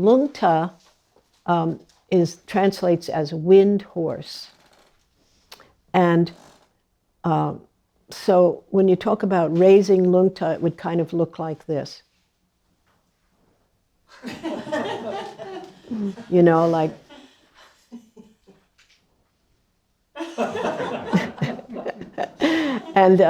lungta translates as wind horse. And so when you talk about raising lungta, it would kind of look like this. You know, like... And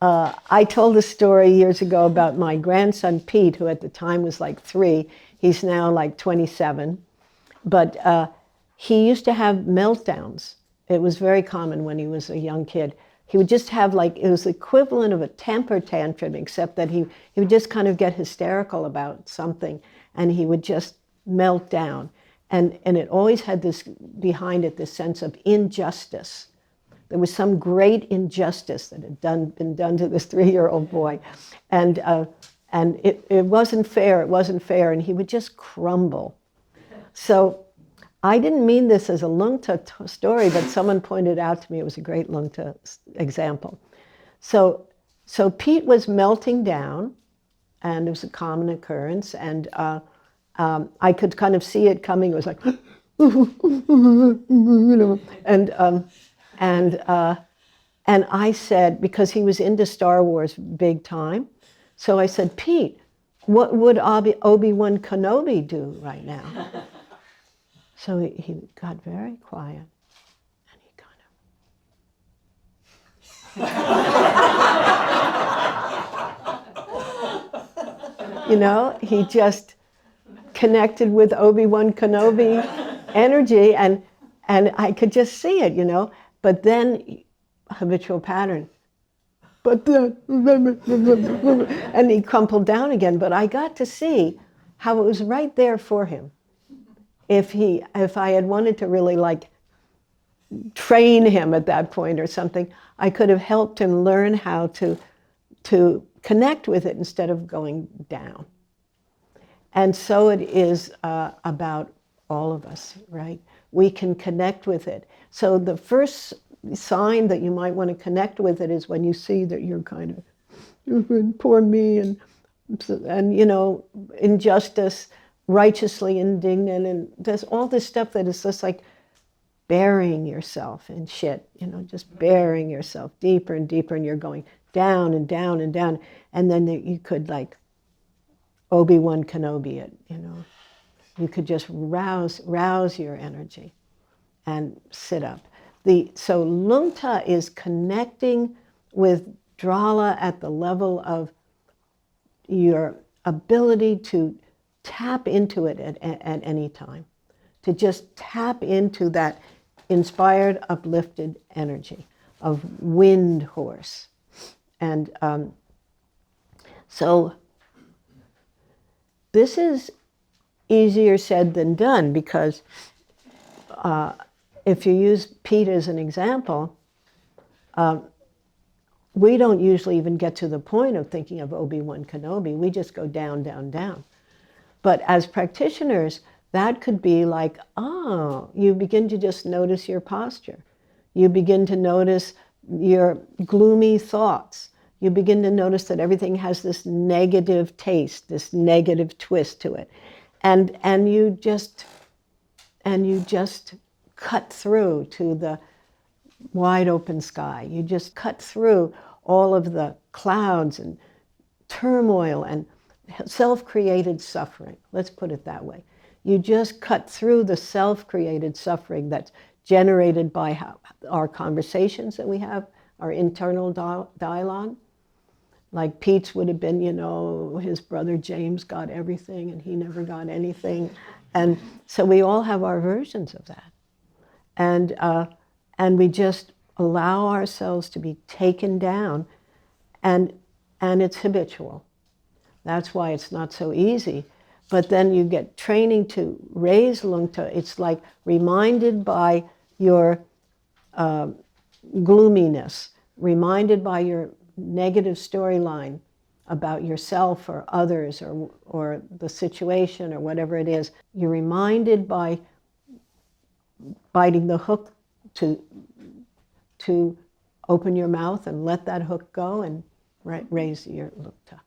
I told a story years ago about my grandson Pete, who at the time was like 3. He's now like 27. But he used to have meltdowns. It was very common when he was a young kid. He would just have like, it was the equivalent of a temper tantrum, except that he would just kind of get hysterical about something, and he would just melt down. And it always had this, behind it, this sense of injustice. There was some great injustice that had been done to this 3-year-old boy. And it wasn't fair, and he would just crumble. So I didn't mean this as a lungta story, but someone pointed out to me it was a great lungta example. So Pete was melting down, and it was a common occurrence, and I could kind of see it coming. It was like, you know, and I said, because he was into Star Wars big time, so I said, Pete, what would Obi-Wan Kenobi do right now? So he got very quiet, and he kind of, you know, he just connected with Obi-Wan Kenobi energy, and I could just see it, you know. But then, habitual pattern, but then, and he crumpled down again. But I got to see how it was right there for him. If I had wanted to really like train him at that point or something, I could have helped him learn how to connect with it instead of going down. And so it is about all of us, right? We can connect with it. So the first sign that you might want to connect with it is when you see that you're kind of, poor me, and you know, injustice, righteously indignant, and there's all this stuff that is just like burying yourself in shit, you know, just burying yourself deeper and deeper, and you're going down and down and down, and then you could like Obi-Wan Kenobi it, you know. You could just rouse your energy and sit up. So lungta is connecting with drala at the level of your ability to tap into it at any time, to just tap into that inspired, uplifted energy of wind horse. And so this is easier said than done, because if you use Pete as an example, we don't usually even get to the point of thinking of Obi-Wan Kenobi. We just go down, down, down. But as practitioners, that could be like, oh, you begin to just notice your posture. You begin to notice your gloomy thoughts. You begin to notice that everything has this negative taste, this negative twist to it. And you just cut through to the wide open sky. You just cut through all of the clouds and turmoil and self-created suffering. Let's put it that way. You just cut through the self-created suffering that's generated by our conversations that we have, our internal dialogue. Like Pete's would have been, you know, his brother James got everything and he never got anything. And so we all have our versions of that. And we just allow ourselves to be taken down, and it's habitual. That's why it's not so easy. But then you get training to raise lungta. It's like reminded by your gloominess, reminded by your negative storyline about yourself or others or the situation or whatever it is. You're reminded by biting the hook to open your mouth and let that hook go and raise your lungta.